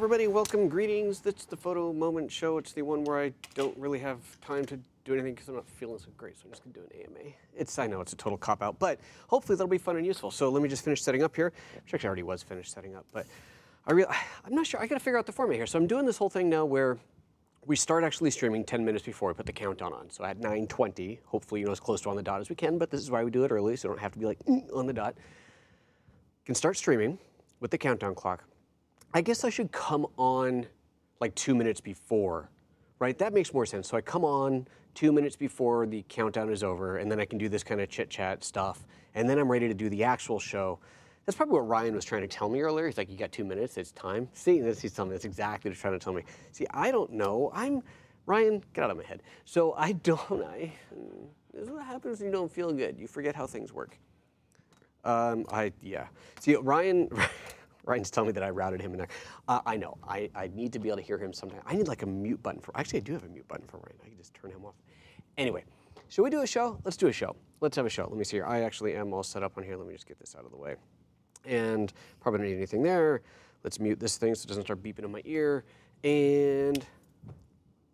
everybody. Welcome, greetings. That's the Photo Moment Show. It's the one where I don't really have time to do anything because I'm not feeling so great, so I'm just going to do an AMA. I know it's a total cop-out, but hopefully that'll be fun and useful. So let me just finish setting up here, which actually already was finished setting up, but I'm not sure. I got to figure out the format here. So I'm doing this whole thing now where we start actually streaming 10 minutes before we put the countdown on. So at 9:20, hopefully, as close to on the dot as we can, but this is why we do it early, so you don't have to be like on the dot. You can start streaming with the countdown clock. I guess I should come on like 2 minutes before, right? That makes more sense. So I come on 2 minutes before the countdown is over, and then I can do this kind of chit-chat stuff, and then I'm ready to do the actual show. That's probably what Ryan was trying to tell me earlier. He's like, you got 2 minutes, it's time. See, he's telling me, that's exactly what he's trying to tell me. See, I don't know. Ryan, get out of my head. So this is what happens when you don't feel good. You forget how things work. Yeah. See, Ryan's telling me that I routed him in there. I know, I need to be able to hear him sometime. I need like a mute button for, actually I do have a mute button for Ryan. I can just turn him off. Anyway, should we do a show? Let's do a show. Let's have a show. Let me see here. I actually am all set up on here. Let me just get this out of the way. And probably don't need anything there. Let's mute this thing so it doesn't start beeping in my ear. And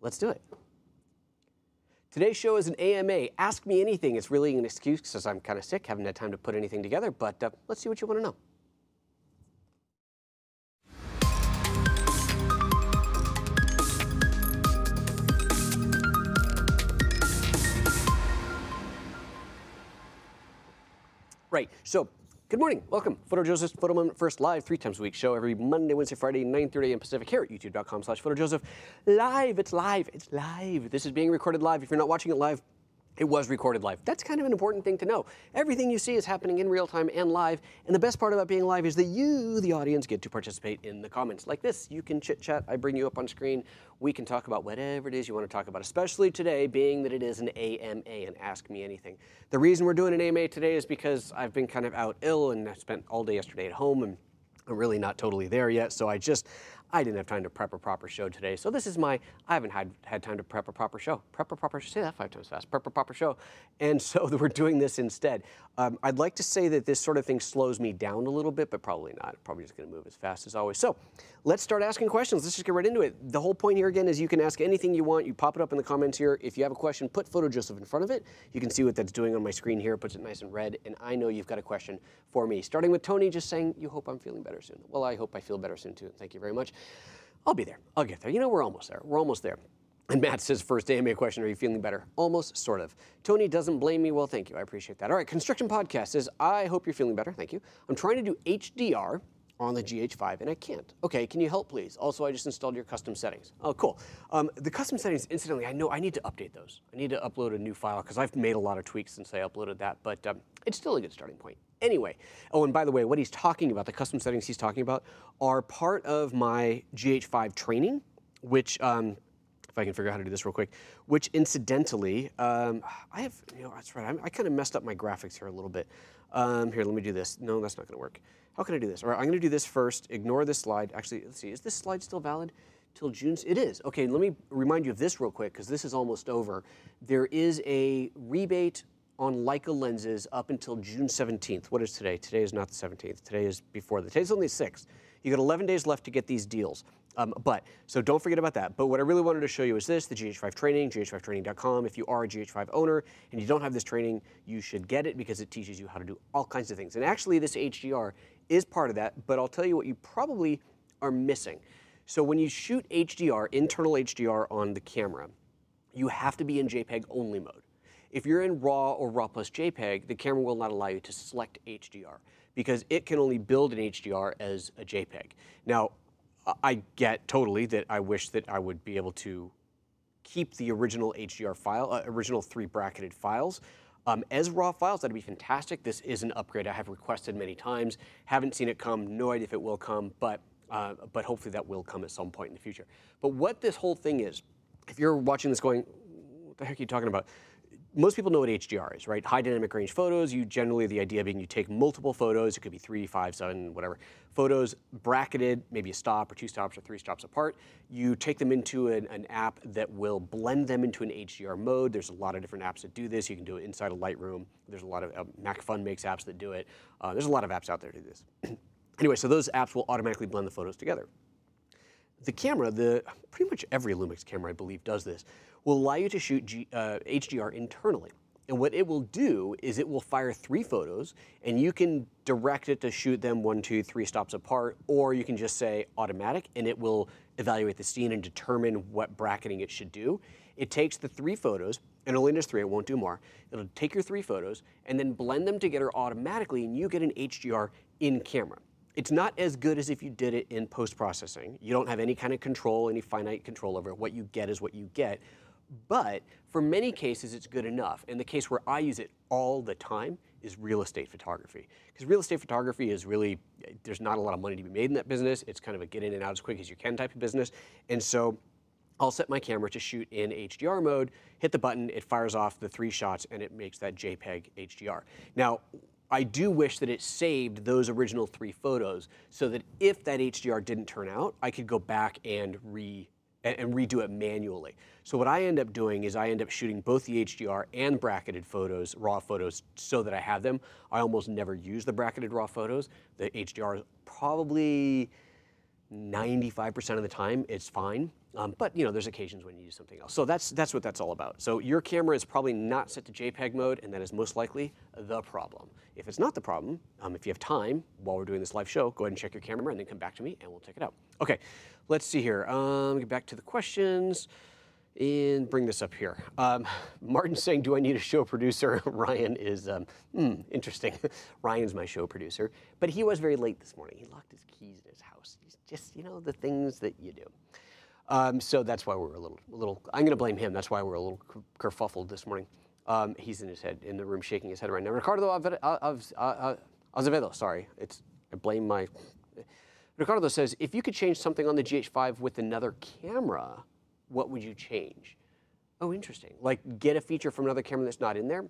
let's do it. Today's show is an AMA. Ask me anything. It's really an excuse because I'm kind of sick, haven't had time to put anything together, but let's see what you want to know. Right, so good morning, welcome. PhotoJoseph, Photo Moment First live 3 times a week show every Monday, Wednesday, Friday, 9:30 a.m. Pacific here at youtube.com/PhotoJoseph. Live, it's live, it's live. This is being recorded live. If you're not watching it live, it was recorded live. That's kind of an important thing to know. Everything you see is happening in real time and live, and the best part about being live is that you, the audience, get to participate in the comments like this. You can chit chat, I bring you up on screen, we can talk about whatever it is you want to talk about, especially today, being that it is an AMA, and Ask Me Anything. The reason we're doing an AMA today is because I've been kind of out ill, and I spent all day yesterday at home, and I'm really not totally there yet, so I didn't have time to prep a proper show today. So this is I haven't had time to prep a proper show. Say that 5 times fast. Prep a proper show. And so we're doing this instead. I'd like to say that this sort of thing slows me down a little bit, but probably not. I'm probably just gonna move as fast as always. So let's start asking questions. Let's just get right into it. The whole point here again is you can ask anything you want. You pop it up in the comments here. If you have a question, put PhotoJoseph in front of it. You can see what that's doing on my screen here. It puts it nice and red. And I know you've got a question for me. Starting with Tony, just saying, you hope I'm feeling better soon. Well, I hope I feel better soon too. Thank you very much. I'll be there. I'll get there. We're almost there. We're almost there. And Matt says, first AMA question, are you feeling better? Almost, sort of. Tony doesn't blame me. Well, thank you. I appreciate that. All right, Construction Podcast says, I hope you're feeling better. Thank you. I'm trying to do HDR on the GH5, and I can't. Okay, can you help, please? Also, I just installed your custom settings. Oh, cool. The custom settings, incidentally, I know I need to update those. I need to upload a new file, because I've made a lot of tweaks since I uploaded that, but it's still a good starting point. Anyway, oh, and by the way, what he's talking about, the custom settings he's talking about, are part of my GH5 training, which, if I can figure out how to do this real quick, which incidentally, I have, that's right, I kind of messed up my graphics here a little bit. Here, let me do this. No, that's not gonna work. How can I do this? All right, I'm gonna do this first, ignore this slide. Actually, let's see, is this slide still valid? Till June, it is. Okay, let me remind you of this real quick, because this is almost over. There is a rebate on Leica lenses up until June 17th. What is today? Today is not the 17th. Today is before today's only the 6th. You got 11 days left to get these deals. So don't forget about that. But what I really wanted to show you is this, the GH5 training, gh5training.com. If you are a GH5 owner and you don't have this training, you should get it because it teaches you how to do all kinds of things. And actually this HDR is part of that, but I'll tell you what you probably are missing. So when you shoot HDR, internal HDR on the camera, you have to be in JPEG only mode. If you're in RAW or RAW plus JPEG, the camera will not allow you to select HDR because it can only build an HDR as a JPEG. Now, I get totally that I wish that I would be able to keep the original HDR file, original 3 bracketed files. As RAW files, that'd be fantastic. This is an upgrade I have requested many times. Haven't seen it come, no idea if it will come, but hopefully that will come at some point in the future. But what this whole thing is, if you're watching this going, what the heck are you talking about? Most people know what HDR is, right? High dynamic range photos. You generally, the idea being you take multiple photos. It could be 3, 5, 7, whatever. Photos bracketed, maybe a stop or 2 stops or 3 stops apart. You take them into an app that will blend them into an HDR mode. There's a lot of different apps that do this. You can do it inside of Lightroom. There's a lot of, MacFun makes apps that do it. There's a lot of apps out there to do this. Anyway, so those apps will automatically blend the photos together. the camera, pretty much every Lumix camera, I believe, does this, will allow you to shoot HDR internally. And what it will do is it will fire 3 photos, and you can direct it to shoot them 1, 2, 3 stops apart, or you can just say automatic, and it will evaluate the scene and determine what bracketing it should do. It takes the 3 photos, and only does 3, it won't do more. It'll take your 3 photos and then blend them together automatically, and you get an HDR in camera. It's not as good as if you did it in post-processing. You don't have any kind of control, any finite control over it. What you get is what you get. But for many cases, it's good enough. And the case where I use it all the time is real estate photography. Because real estate photography is really, there's not a lot of money to be made in that business. It's kind of a get in and out as quick as you can type of business. And so I'll set my camera to shoot in HDR mode, hit the button, it fires off the 3 shots, and it makes that JPEG HDR. Now, I do wish that it saved those original 3 photos so that if that HDR didn't turn out, I could go back and redo it manually. So what I end up doing is I end up shooting both the HDR and bracketed photos, raw photos, so that I have them. I almost never use the bracketed raw photos. The HDR is probably 95% of the time, it's fine. But you know, there's occasions when you use something else. So that's what that's all about. So your camera is probably not set to JPEG mode, and that is most likely the problem. If it's not the problem, if you have time while we're doing this live show, go ahead and check your camera and then come back to me and we'll check it out. Okay, let's see here. Get back to the questions and bring this up here. Martin's saying, do I need a show producer? Ryan is, interesting. Ryan's my show producer, but he was very late this morning. He locked his keys in his house. He's just, you know, the things that you do. So that's why we're a little, I'm going to blame him. That's why we're a little kerfuffled this morning. He's in the room shaking his head right now. Ricardo Azevedo, sorry. I blame my, Ricardo says, if you could change something on the GH5 with another camera, what would you change? Oh, interesting. Like get a feature from another camera that's not in there.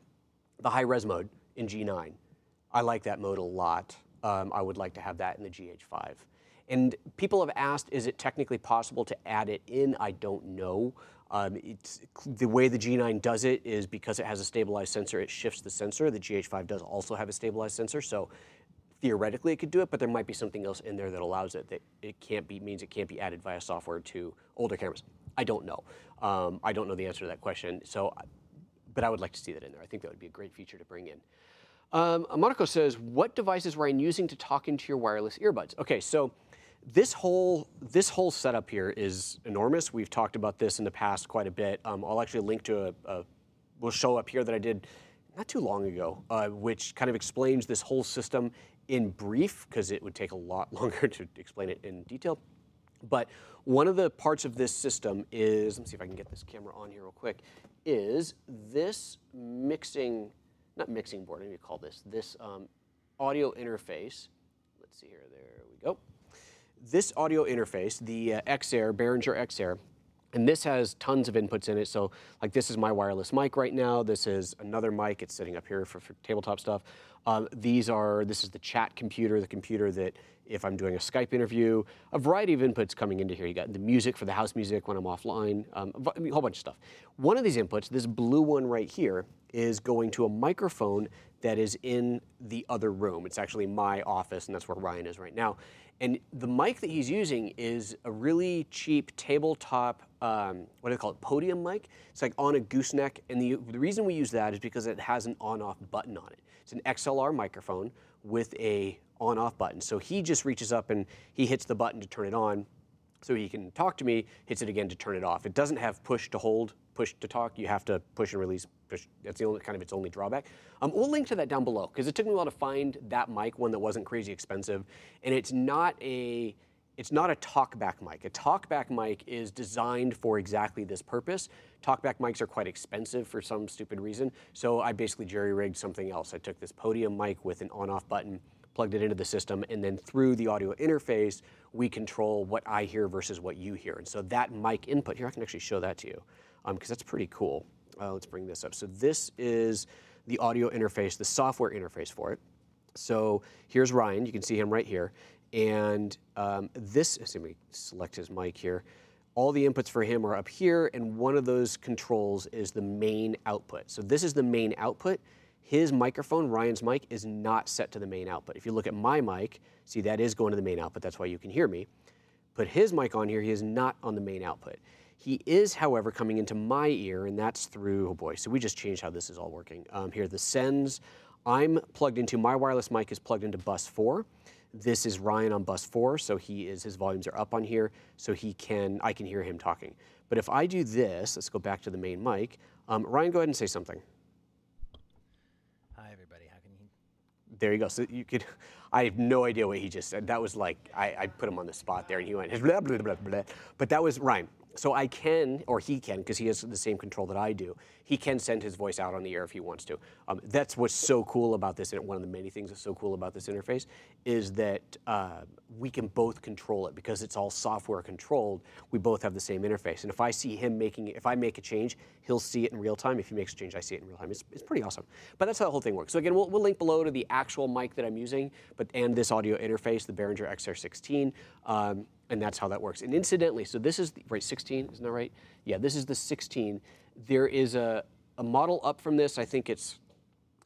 The high res mode in G9. I like that mode a lot. I would like to have that in the GH5. And people have asked, is it technically possible to add it in? I don't know. The way the G9 does it is because it has a stabilized sensor, it shifts the sensor. The GH5 does also have a stabilized sensor, so theoretically it could do it, but there might be something else in there that allows it that means it can't be added via software to older cameras. I don't know. I don't know the answer to that question, but I would like to see that in there. I think that would be a great feature to bring in. Monaco says, what device is Ryan using to talk into your wireless earbuds? Okay, so this whole setup here is enormous. We've talked about this in the past quite a bit. I'll actually link to we'll show up here that I did not too long ago, which kind of explains this whole system in brief, because it would take a lot longer to explain it in detail. But one of the parts of this system is, let me see if I can get this camera on here real quick, is this not mixing board, I need to call this audio interface. Let's see here, there we go. This audio interface, the X Air, Behringer X Air, and this has tons of inputs in it. So like this is my wireless mic right now. This is another mic. It's sitting up here for tabletop stuff. This is the chat computer, the computer that if I'm doing a Skype interview, a variety of inputs coming into here. You got the music for the house music when I'm offline, a whole bunch of stuff. One of these inputs, this blue one right here, is going to a microphone that is in the other room. It's actually my office, and that's where Ryan is right now. And the mic that he's using is a really cheap tabletop, what do they call it, podium mic. It's like on a gooseneck, and the reason we use that is because it has an on-off button on it. It's an XLR microphone with a on-off button. So he just reaches up and he hits the button to turn it on, so he can talk to me, hits it again to turn it off. It doesn't have push to hold, push to talk. You have to push and release, push. That's the only kind of its only drawback. We'll link to that down below, because it took me a while to find that mic, one that wasn't crazy expensive. And it's not a talkback mic. A talkback mic is designed for exactly this purpose. Talkback mics are quite expensive for some stupid reason. So I basically jerry-rigged something else. I took this podium mic with an on-off button, plugged it into the system, and then through the audio interface, we control what I hear versus what you hear. And so that mic input, here I can actually show that to you, because that's pretty cool. Let's bring this up. So this is the audio interface, the software interface for it. So here's Ryan, you can see him right here. And let me select his mic here. All the inputs for him are up here, and one of those controls is the main output. So this is the main output. His microphone, Ryan's mic, is not set to the main output. If you look at my mic, see that is going to the main output, that's why you can hear me. put his mic on here, he is not on the main output. He is, however, coming into my ear, and that's through, oh boy, so we just changed how this is all working. Here, the sends, I'm plugged into, my wireless mic is plugged into bus 4. This is Ryan on bus 4, so his volumes are up on here, so I can hear him talking. But if I do this, let's go back to the main mic. Ryan, go ahead and say something. Hi, everybody. How can you? There you go. So you could, I have no idea what he just said. That was like, I put him on the spot there, and he went, blah, blah, blah, blah. But that was Ryan. So I can, or he can, because he has the same control that I do, he can send his voice out on the air if he wants to. That's what's so cool about this, and one of the many things that's so cool about this interface is that we can both control it. Because it's all software controlled, we both have the same interface. And if I see him if I make a change, he'll see it in real time. If he makes a change, I see it in real time. It's pretty awesome. But that's how the whole thing works. So again, we'll link below to the actual mic that I'm using, and this audio interface, the Behringer X Air16. And that's how that works. And incidentally, so this is, right, 16, isn't that right? Yeah, this is the 16. There is a model up from this, I think is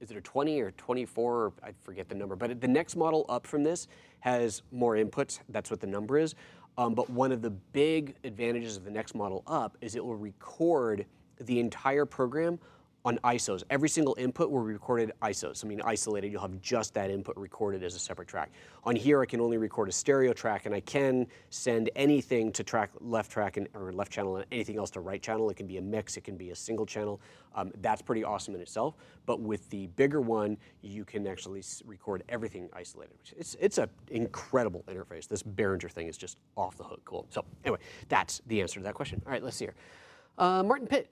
it a 20 or 24, I forget the number, but the next model up from this has more inputs, that's what the number is. But one of the big advantages of the next model up is it will record the entire program on ISOs. Every single input will be recorded ISOs. I mean, isolated, you'll have just that input recorded as a separate track. On here, I can only record a stereo track, and I can send anything to left channel, and anything else to right channel. It can be a mix, it can be a single channel. That's pretty awesome in itself. But with the bigger one, you can actually record everything isolated. It's an incredible interface. This Behringer thing is just off the hook cool. So anyway, that's the answer to that question. All right, let's see here. Martin Pitt,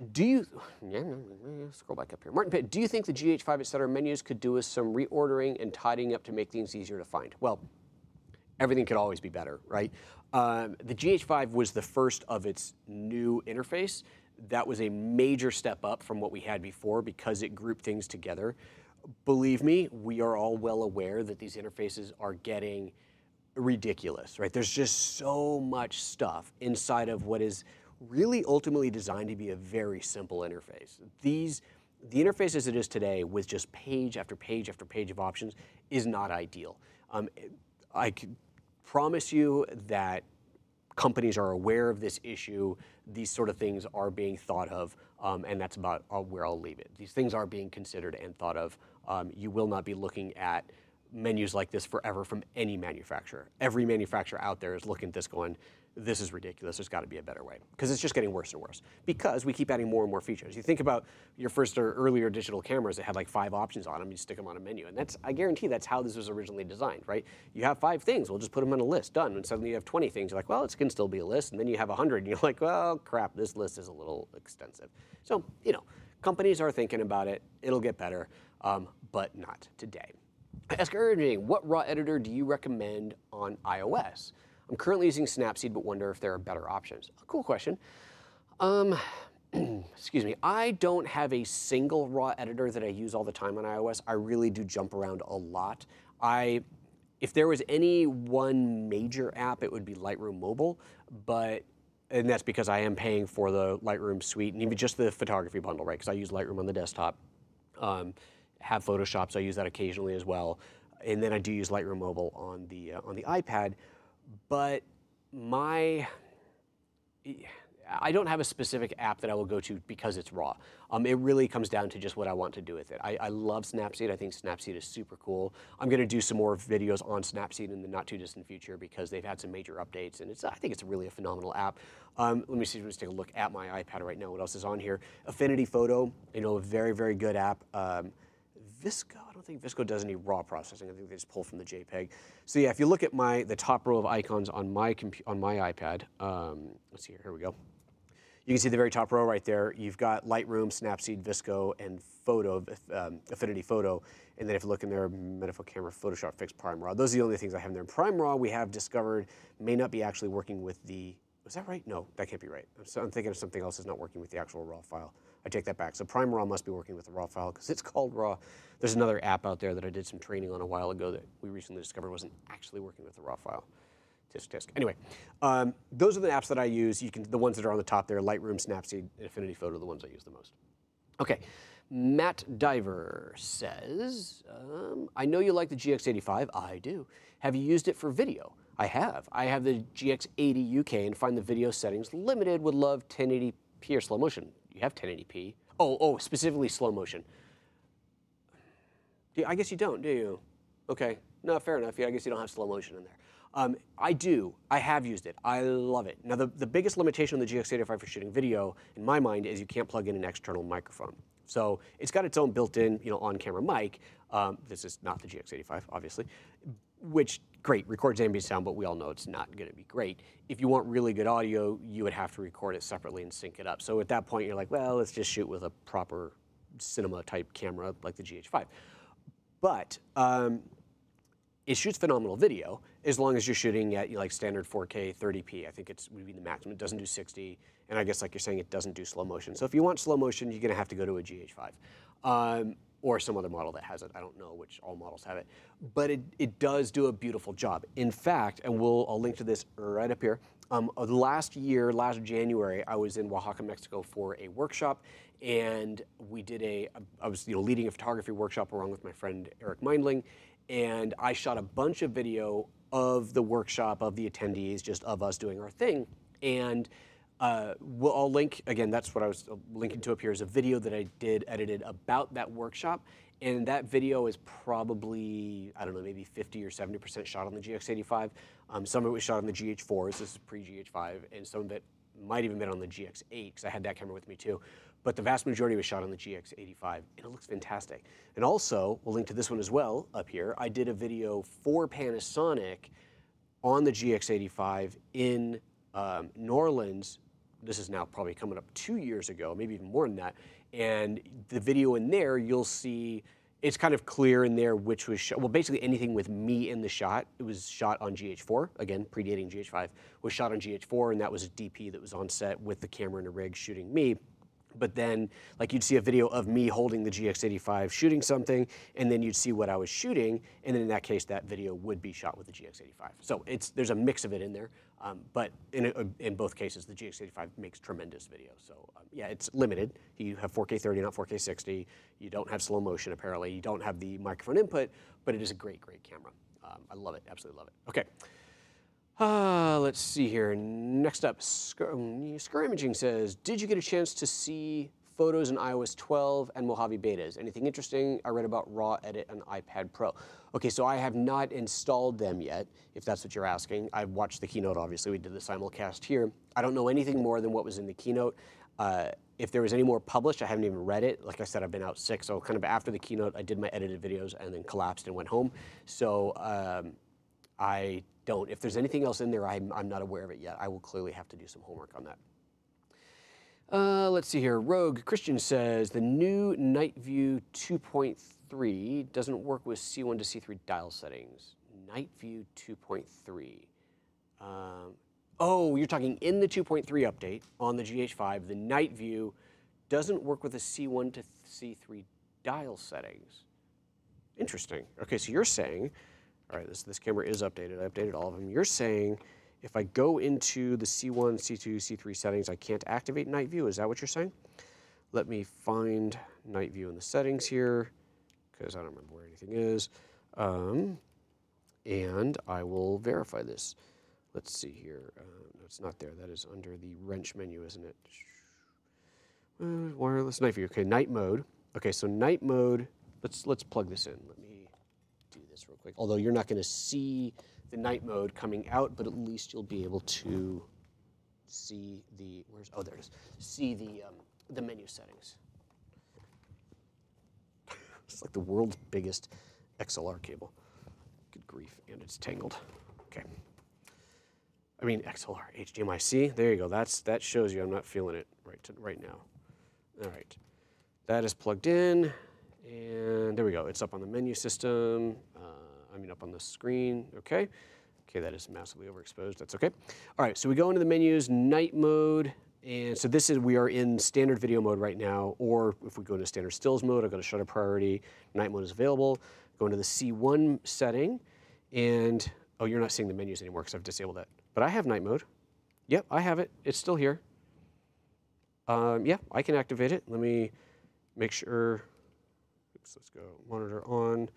scroll back up here. Martin Pitt, do you think the GH5, et cetera, menus could do with some reordering and tidying up to make things easier to find? Well, everything could always be better, right? The GH5 was the first of its new interface. That was a major step up from what we had before because it grouped things together. Believe me, we are all well aware that these interfaces are getting ridiculous, right? There's just so much stuff inside of what is really ultimately designed to be a very simple interface. The interface as it is today with just page after page after page of options is not ideal. I can promise you that companies are aware of this issue. These sort of things are being thought of, and that's about where I'll leave it. These things are being considered and thought of. You will not be looking at menus like this forever from any manufacturer. Every manufacturer out there is looking at this going, this is ridiculous, there's got to be a better way. Because it's just getting worse and worse. Because we keep adding more and more features. You think about your first or earlier digital cameras that had like 5 options on them, you stick them on a menu. And that's, I guarantee that's how this was originally designed, right? You have 5 things, we'll just put them on a list, done. And suddenly you have 20 things, you're like, well, it can still be a list. And then you have 100, and you're like, well, crap, this list is a little extensive. So, you know, companies are thinking about it, it'll get better, but not today. Ask Irving, what RAW editor do you recommend on iOS? I'm currently using Snapseed, but wonder if there are better options. A cool question. Excuse me. I don't have a single RAW editor that I use all the time on iOS. I really do jump around a lot. If there was any one major app, it would be Lightroom Mobile, and that's because I am paying for the Lightroom suite and even just the photography bundle, right? Because I use Lightroom on the desktop. Have Photoshop, so I use that occasionally as well. And then I do use Lightroom Mobile on the iPad. But I don't have a specific app that I will go to because it's RAW. It really comes down to just what I want to do with it. I love Snapseed. I think Snapseed is super cool. I'm going to do some more videos on Snapseed in the not too distant future because they've had some major updates, and I think it's really a phenomenal app. Let me see. Let's take a look at my iPad right now. What else is on here? Affinity Photo, you know, a very, very good app. Visco, I don't think Visco does any RAW processing. I think they just pull from the JPEG. So yeah, if you look at the top row of icons on my iPad, let's see here we go. You can see the very top row right there. You've got Lightroom, Snapseed, Visco, and Affinity Photo. And then if you look in there, Metaphoto Camera, Photoshop Fix, Prime RAW. Those are the only things I have in there. Prime RAW, we have discovered, may not be actually working with the, was that right? No, that can't be right. I'm thinking of something else that's not working with the actual RAW file. I take that back. So Prime RAW must be working with the RAW file because it's called RAW. There's another app out there that I did some training on a while ago that we recently discovered wasn't actually working with the RAW file. Tisk, tisk. Anyway, those are the apps that I use. The ones that are on the top there, Lightroom, Snapseed, and Affinity Photo are the ones I use the most. Okay, Matt Diver says, I know you like the GX85. I do. Have you used it for video? I have. I have the GX80 UK and find the video settings limited. Would love 1080p or slow motion. You have 1080p. Oh, specifically slow motion. I guess you don't, do you? Okay, no, fair enough. Yeah, I guess you don't have slow motion in there. I do. I have used it. I love it. Now, the biggest limitation on the GX85 for shooting video, in my mind, is you can't plug in an external microphone. So it's got its own built-in, on-camera mic. This is not the GX85, obviously, which, great, records ambient sound, but we all know it's not going to be great. If you want really good audio, you would have to record it separately and sync it up. So at that point, you're like, well, let's just shoot with a proper cinema-type camera like the GH5. But it shoots phenomenal video as long as you're shooting at like standard 4K 30p. I think would be the maximum. It doesn't do 60, and I guess like you're saying, it doesn't do slow motion. So if you want slow motion, you're going to have to go to a GH5 or some other model that has it. I don't know which all models have it, but it does do a beautiful job. In fact, and I'll link to this right up here. Last January, I was in Oaxaca, Mexico for a workshop, and we did I was leading a photography workshop along with my friend Eric Meindling, and I shot a bunch of video of the workshop, of the attendees, just of us doing our thing. And I'll link, again, that's what I was linking to up here, is a video that I edited about that workshop. And that video is probably, I don't know, maybe 50 or 70% shot on the GX85. Some of it was shot on the GH4s, this is pre-GH5, and some of it might even been on the GX8, because I had that camera with me too. But the vast majority was shot on the GX85, and it looks fantastic. And also, we'll link to this one as well up here. I did a video for Panasonic on the GX85 in New Orleans. This is now probably coming up 2 years ago, maybe even more than that. And the video in there, you'll see, it's kind of clear in there which was shot. Well, basically anything with me in the shot, it was shot on GH4, again, predating GH5, was shot on GH4, and that was a DP that was on set with the camera and a rig shooting me. But then, like, you'd see a video of me holding the GX85 shooting something, and then you'd see what I was shooting, and then in that case, that video would be shot with the GX85. So there's a mix of it in there, but in both cases, the GX85 makes tremendous video. So yeah, it's limited. You have 4K 30, not 4K 60. You don't have slow motion, apparently. You don't have the microphone input, but it is a great, great camera. I love it, absolutely love it. Okay. Let's see here. Next up, Scur Imaging says, did you get a chance to see photos in iOS 12 and Mojave betas? Anything interesting? I read about Raw Edit on iPad Pro. Okay, so I have not installed them yet, if that's what you're asking. I've watched the keynote, obviously. We did the simulcast here. I don't know anything more than what was in the keynote. If there was any more published, I haven't even read it. Like I said, I've been out sick, so kind of after the keynote, I did my edited videos and then collapsed and went home. So I don't. If there's anything else in there, I'm not aware of it yet. I will clearly have to do some homework on that. Let's see here. Rogue Christian says, the new Night View 2.3 doesn't work with C1 to C3 dial settings. Night View 2.3. Oh, you're talking in the 2.3 update on the GH5, the Night View doesn't work with the C1 to C3 dial settings. Interesting. Okay, so you're saying, all right, this camera is updated. I updated all of them. You're saying if I go into the C1, C2, C3 settings, I can't activate Night View? Is that what you're saying? Let me find Night View in the settings here, because I don't remember where anything is. And I will verify this. Let's see here. No, it's not there. That is under the wrench menu, isn't it? Wireless Night View. Okay, night mode. Okay, so night mode. Let's plug this in. Let me do this real quick. Although you're not going to see the night mode coming out, but at least you'll be able to see the there it is. See the menu settings. It's like the world's biggest XLR cable. Good grief, and it's tangled. Okay. I mean XLR, HDMI-C. There you go. That shows you I'm not feeling it right now. All right, that is plugged in, and there we go. It's up on the menu system. Up on the screen. Okay. Okay, that is massively overexposed. That's okay. All right, so we go into the menus, night mode, and so we are in standard video mode right now, or if we go into standard stills mode, I go to shutter priority, night mode is available. Go into the C1 setting, and oh, you're not seeing the menus anymore because I've disabled that. But I have night mode. Yep, I have it. It's still here. Yeah, I can activate it. Let me make sure. Oops, let's go monitor on.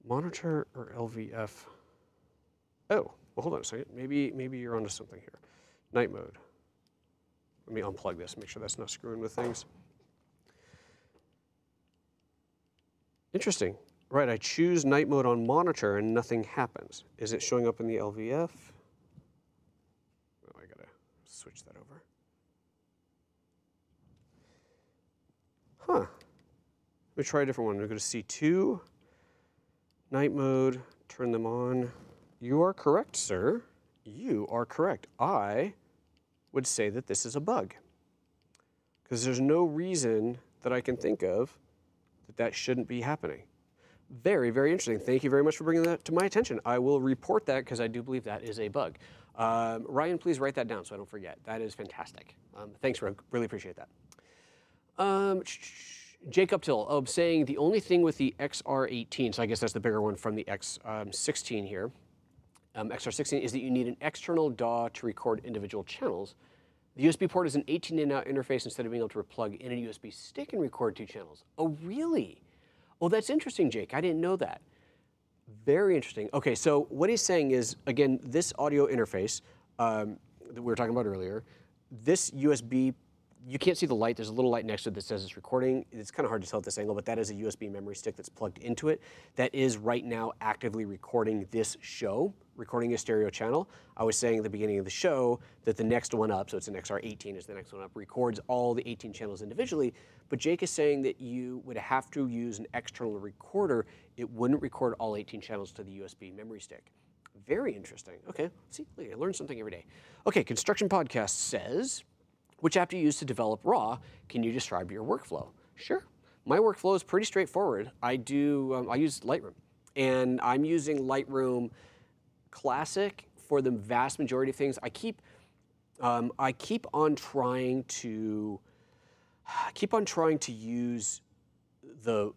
Monitor or LVF? Oh, well, hold on a second. Maybe you're onto something here. Night mode. Let me unplug this, make sure that's not screwing with things. Interesting. Right, I choose night mode on monitor and nothing happens. Is it showing up in the LVF? Oh, I gotta switch that over. Huh. Let me try a different one. We're going to C2, night mode, turn them on. You are correct, sir. You are correct. I would say that this is a bug, because there's no reason that I can think of that shouldn't be happening. Very, very interesting. Thank you very much for bringing that to my attention. I will report that because I do believe that is a bug. Ryan, please write that down so I don't forget. That is fantastic. Thanks, Rogue. Really appreciate that. Jacob Till saying the only thing with the XR18, so I guess that's the bigger one from the X16 here, XR16, is that you need an external DAW to record individual channels. The USB port is an 18-in out interface instead of being able to plug in a USB stick and record 2 channels. Oh, really? Oh, that's interesting, Jake. I didn't know that. Very interesting. Okay, so what he's saying is, again, this audio interface that we were talking about earlier, this USB, you can't see the light. There's a little light next to it that says it's recording. It's kind of hard to tell at this angle, but that is a USB memory stick that's plugged into it that is right now actively recording this show, recording a stereo channel. I was saying at the beginning of the show that the next one up, so it's an XR18 is the next one up, records all the 18 channels individually, but Jake is saying that you would have to use an external recorder. It wouldn't record all 18 channels to the USB memory stick. Very interesting. Okay, see, look, I learn something every day. Okay, Construction Podcast says, which app do you use to develop RAW? Can you describe your workflow? Sure. My workflow is pretty straightforward. I use Lightroom, and I'm using Lightroom Classic for the vast majority of things. I keep on trying to use what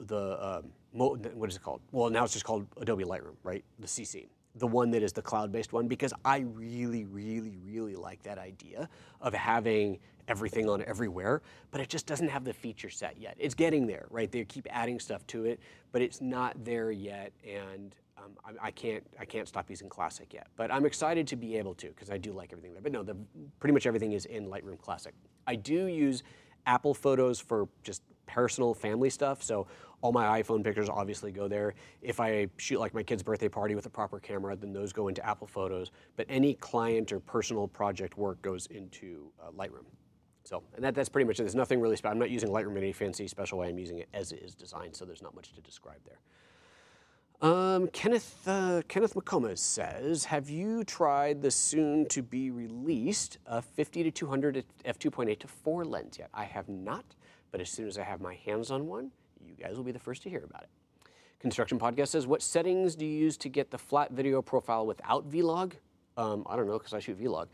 is it called? Well, now it's just called Adobe Lightroom, right? The CC. The one that is the cloud-based one, because I really, really, really like that idea of having everything on everywhere, but it just doesn't have the feature set yet. It's getting there, right? They keep adding stuff to it, but it's not there yet, and I can't stop using Classic yet. But I'm excited to be able to, because I do like everything there. But no, pretty much everything is in Lightroom Classic. I do use Apple Photos for just personal family stuff, so all my iPhone pictures obviously go there. If I shoot like my kid's birthday party with a proper camera, then those go into Apple Photos. But any client or personal project work goes into Lightroom. So, and that's pretty much it. There's nothing really special. I'm not using Lightroom in any fancy special way. I'm using it as it is designed, so there's not much to describe there. Kenneth McComas says, have you tried the soon-to-be-released 50 to 200 f2.8 to 4 lens yet? I have not, but as soon as I have my hands on one, you guys will be the first to hear about it. Construction Podcast says, what settings do you use to get the flat video profile without Vlog? I don't know, because I shoot Vlog.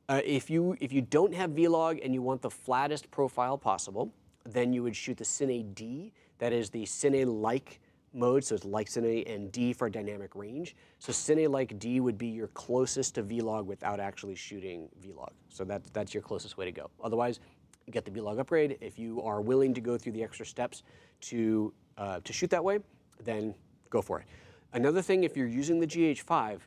If you don't have Vlog and you want the flattest profile possible, then you would shoot the Cine D. That is the Cine-like mode, so it's like Cine and D for dynamic range. So Cine-like D would be your closest to Vlog without actually shooting Vlog. So that's your closest way to go. Otherwise, get the Vlog upgrade. If you are willing to go through the extra steps to shoot that way, then go for it. Another thing, if you're using the GH5,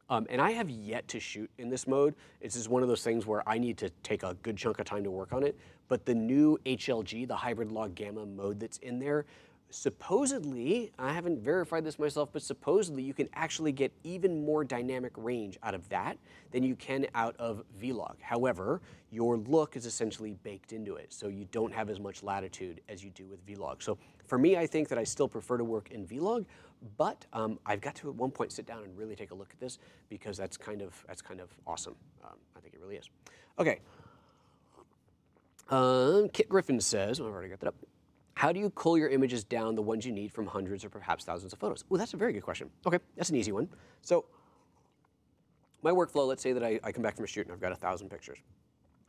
and I have yet to shoot in this mode, it's just one of those things where I need to take a good chunk of time to work on it, but the new HLG, the hybrid log gamma mode that's in there, supposedly, I haven't verified this myself, but supposedly you can actually get even more dynamic range out of that than you can out of Vlog. However, your look is essentially baked into it, so you don't have as much latitude as you do with Vlog. So for me, I think that I still prefer to work in Vlog, but I've got to at one point sit down and really take a look at this because that's kind of awesome. I think it really is. Okay. Kit Griffin says, I've already got that up. How do you cull your images down, the ones you need, from hundreds or perhaps thousands of photos? Well, that's a very good question. Okay, that's an easy one. So my workflow, let's say that I come back from a shoot and I've got 1,000 pictures.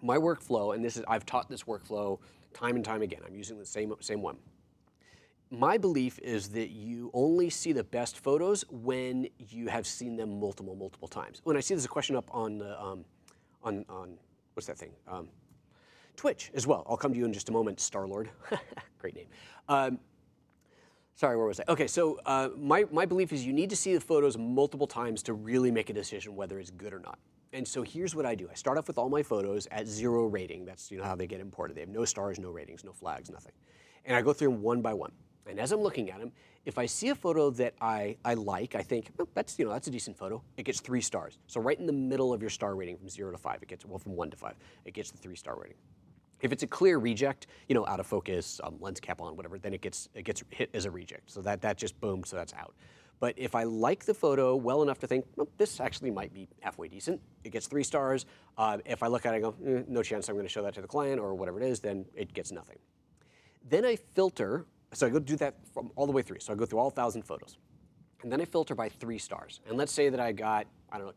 My workflow, and I've taught this workflow time and time again. I'm using the same one. My belief is that you only see the best photos when you have seen them multiple times. When I see there's a question up on what's that thing? Twitch as well. I'll come to you in just a moment, Starlord. Great name. Sorry, where was I? Okay, so my belief is you need to see the photos multiple times to really make a decision whether it's good or not. And so here's what I do. I start off with all my photos at 0 rating. That's how they get imported. They have no stars, no ratings, no flags, nothing. And I go through them one by one. And as I'm looking at them, if I see a photo that I like, I think, oh, that's a decent photo, it gets 3 stars. So right in the middle of your star rating from 0 to 5, it gets, well, from 1 to 5, it gets the 3-star rating. If it's a clear reject, out of focus, lens cap on, whatever, then it gets hit as a reject. So that just boom, so that's out. But if I like the photo well enough to think, well, this actually might be halfway decent, it gets 3 stars. If I look at it and go, no chance I'm going to show that to the client or whatever it is, then it gets nothing. Then I filter, so I go do that from all the way through. So I go through all 1,000 photos. And then I filter by 3 stars. And let's say that I got,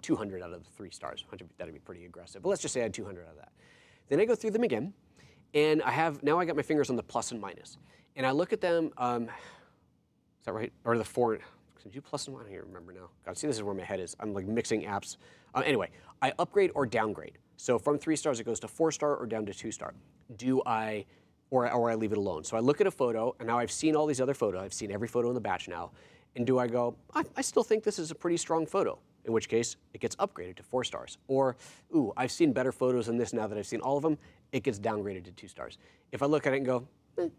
200 out of the 3 stars. That'd be pretty aggressive. But let's just say I had 200 out of that. Then I go through them again. And now I got my fingers on the plus and minus. And I look at them, is that right? Or the 4, did you plus and minus? I don't remember now. God, see, this is where my head is. I'm like mixing apps. Anyway, I upgrade or downgrade. So from 3 stars, it goes to 4-star or down to 2-star. Or I leave it alone. So I look at a photo, and now I've seen all these other photos. I've seen every photo in the batch now. And do I go, I still think this is a pretty strong photo, in which case it gets upgraded to 4 stars. Or, ooh, I've seen better photos than this now that I've seen all of them, it gets downgraded to 2 stars. If I look at it and go,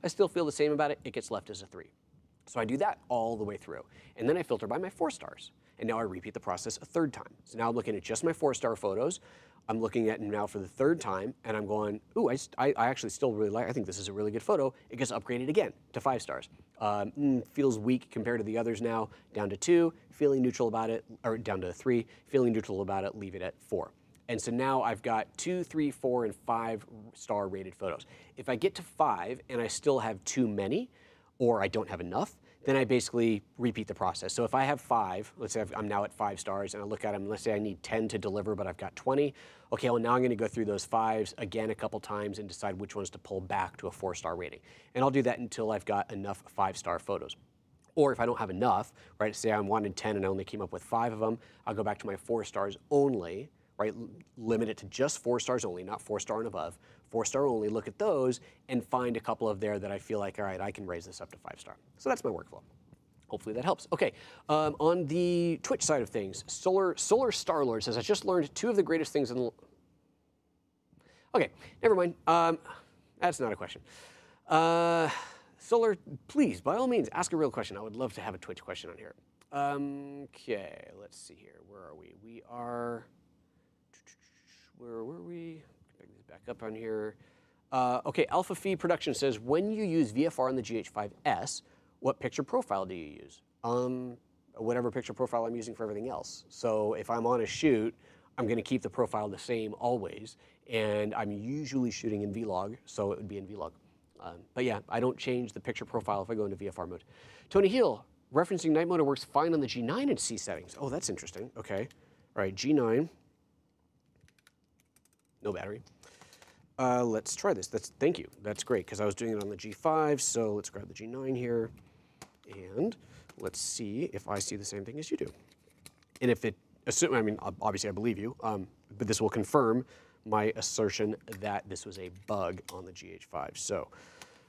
I still feel the same about it, it gets left as a 3. So I do that all the way through. And then I filter by my 4 stars. And now I repeat the process a 3rd time. So now I'm looking at just my 4-star photos. I'm looking at them now for the 3rd time, and I'm going, ooh, I actually still really like, I think this is a really good photo. It gets upgraded again to 5 stars. Feels weak compared to the others now, down to 2, feeling neutral about it, or down to 3, feeling neutral about it, leave it at 4. And so now I've got 2, 3, 4, and 5-star rated photos. If I get to 5 and I still have too many, or I don't have enough, then I basically repeat the process. So if I have 5, let's say I'm now at 5 stars, and I look at them, let's say I need 10 to deliver, but I've got 20. Okay, well now I'm gonna go through those 5s again a couple times and decide which ones to pull back to a 4-star rating. And I'll do that until I've got enough 5-star photos. Or if I don't have enough, right, say I wanted 10 and I only came up with 5 of them, I'll go back to my 4 stars only, right, limit it to just 4 stars only, not 4-star and above, 4-star only, look at those, and find a couple of there that I feel like, all right, I can raise this up to 5-star. So that's my workflow. Hopefully that helps. Okay, on the Twitch side of things, Solar Starlord says, I just learned 2 of the greatest things in the... Okay, never mind. That's not a question. Solar, please, by all means, ask a real question. I would love to have a Twitch question on here. Okay, let's see here. Where are we? We are... Where were we? Pick these back up on here. Okay, Alpha Phi Production says, when you use VFR on the GH5S, what picture profile do you use? Whatever picture profile I'm using for everything else. So if I'm on a shoot, I'm going to keep the profile the same always, and I'm usually shooting in Vlog, so it would be in Vlog. But yeah, I don't change the picture profile if I go into VFR mode. Tony Heel, referencing night mode works fine on the G9 and C settings. Oh, that's interesting. Okay. All right, G9. No battery. Let's try this. Thank you. That's great, because I was doing it on the G5, so let's grab the G9 here, and let's see if I see the same thing as you do. And if it, I mean, obviously I believe you, but this will confirm my assertion that this was a bug on the GH5. So,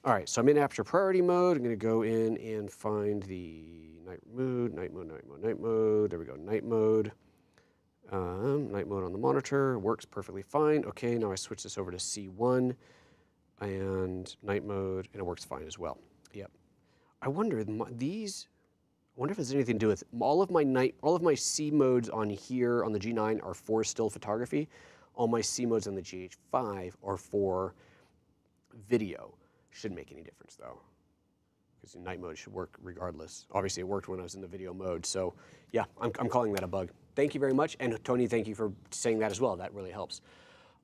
all right, so I'm in aperture priority mode. I'm going to go in and find the night mode, night mode, night mode, night mode. There we go, night mode. Night mode on the monitor works perfectly fine. Okay, now I switch this over to C1 and night mode, and it works fine as well. Yep. I wonder if it has anything to do with all of my C modes on here on the G9 are for still photography. All my C modes on the GH5 are for video. Shouldn't make any difference though, because the night mode should work regardless. Obviously, it worked when I was in the video mode. So yeah, I'm calling that a bug. Thank you very much, and Tony, thank you for saying that as well. That really helps.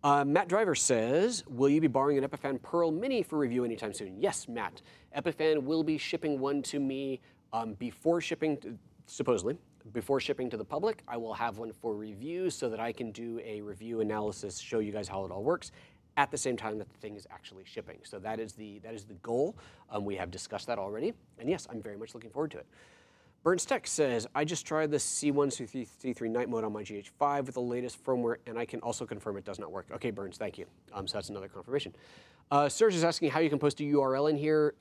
Matt Driver says, will you be borrowing an Epiphan Pearl Mini for review anytime soon? Yes, Matt. Epiphan will be shipping one to me before shipping, supposedly, before shipping to the public. I will have one for review so that I can do a review analysis, show you guys how it all works at the same time that the thing is actually shipping. So that is the goal. We have discussed that already, and yes, I'm very much looking forward to it. Burns Tech says, I just tried the C1 C3 night mode on my GH5 with the latest firmware, and I can also confirm it does not work. Okay, Burns, thank you. So that's another confirmation. Serge is asking how you can post a URL in here.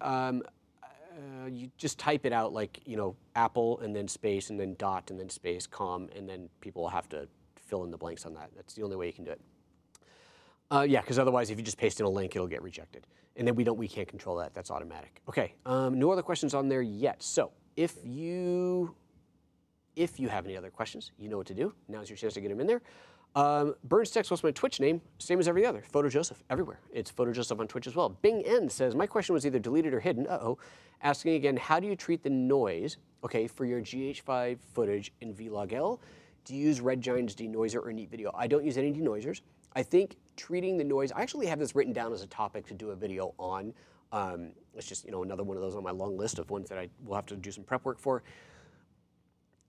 you just type it out like, you know, Apple and then space and then dot and then space com, and then people will have to fill in the blanks on that. That's the only way you can do it. Yeah, because otherwise if you just paste in a link, it'll get rejected. And then we can't control that, that's automatic. Okay, no other questions on there yet. So if you have any other questions, you know what to do. Now's your chance to get them in there. Burnstex was my Twitch name, same as every other. PhotoJoseph, everywhere. It's PhotoJoseph on Twitch as well. Bing N says, my question was either deleted or hidden, asking again, how do you treat the noise, okay, for your GH5 footage in Vlog-L? Do you use Red Giant's denoiser or Neat Video? I don't use any denoisers. I think treating the noise, I actually have this written down as a topic to do a video on. It's just, you know, another one of those on my long list of ones that I will have to do some prep work for.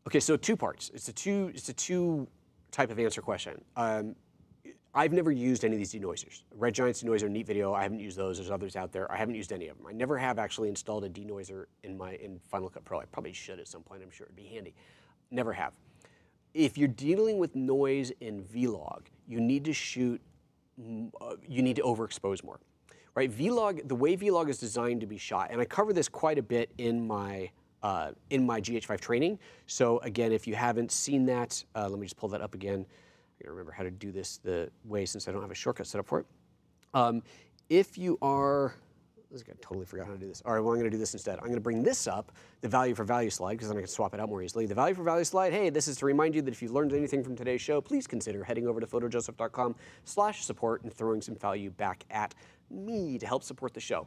Okay, so two parts. It's a two type of answer question. I've never used any of these denoisers. Red Giant's denoiser, Neat Video, I haven't used those. There's others out there. I haven't used any of them. I never have actually installed a denoiser in Final Cut Pro. I probably should at some point. I'm sure it'd be handy. Never have. If you're dealing with noise in Vlog, you need to shoot, you need to overexpose more, right? Vlog, the way Vlog is designed to be shot, and I cover this quite a bit in my GH5 training. So again, if you haven't seen that, let me just pull that up again. I gotta remember how to do this the way since I don't have a shortcut set up for it. If you are, I totally forgot how to do this. All right, well, I'm gonna do this instead. I'm gonna bring this up, the value for value slide, because then I can swap it out more easily. The value for value slide, hey, this is to remind you that if you learned anything from today's show, please consider heading over to photojoseph.com/support and throwing some value back at me to help support the show.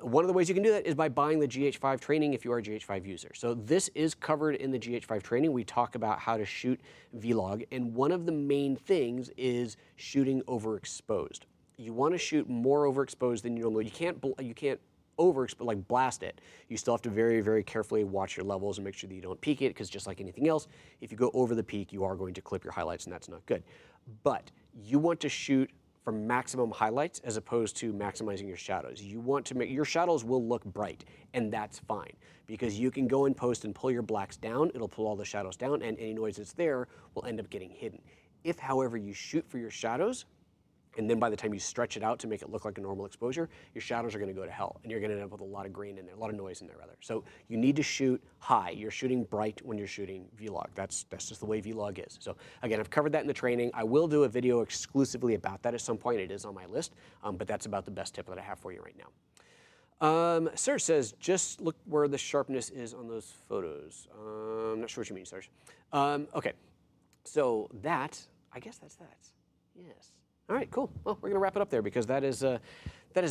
One of the ways you can do that is by buying the GH5 training if you are a GH5 user. So this is covered in the GH5 training. We talk about how to shoot Vlog, and one of the main things is shooting overexposed. You want to shoot more overexposed than you normally. You can't overexpose, like blast it. You still have to very, very carefully watch your levels and make sure that you don't peak it, because just like anything else, if you go over the peak, you are going to clip your highlights, and that's not good. But you want to shoot for maximum highlights as opposed to maximizing your shadows. You want to make, your shadows will look bright, and that's fine, because you can go in post and pull your blacks down, it'll pull all the shadows down, and any noise that's there will end up getting hidden. If, however, you shoot for your shadows, and then by the time you stretch it out to make it look like a normal exposure, your shadows are gonna go to hell, and you're gonna end up with a lot of grain in there, a lot of noise in there rather. So you need to shoot high. You're shooting bright when you're shooting Vlog. That's just the way Vlog is. So again, I've covered that in the training. I will do a video exclusively about that at some point. It is on my list, but that's about the best tip that I have for you right now. Serge says, just look where the sharpness is on those photos. I'm not sure what you mean, Serge. Okay, so that, I guess that's that. Yes. All right, cool. Well, we're gonna wrap it up there because that is as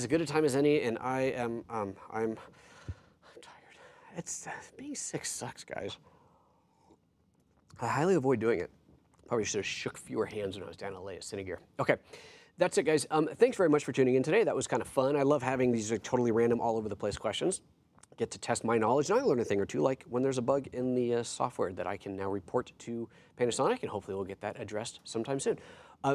good a time as any, and I'm tired. It's being sick sucks, guys. I highly avoid doing it. Probably should have shook fewer hands when I was down in LA at Cinegear. Okay, that's it, guys. Thanks very much for tuning in today. That was kind of fun. I love having these totally random, all over the place questions. Get to test my knowledge, and I learn a thing or two, like when there's a bug in the software that I can now report to Panasonic, and hopefully we'll get that addressed sometime soon.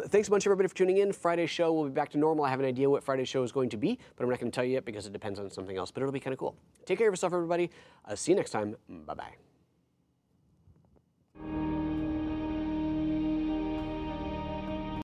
Thanks a bunch, everybody, for tuning in. Friday's show will be back to normal. I have an idea what Friday's show is going to be, but I'm not going to tell you yet because it depends on something else, but it'll be kind of cool. Take care of yourself, everybody. See you next time. Bye-bye.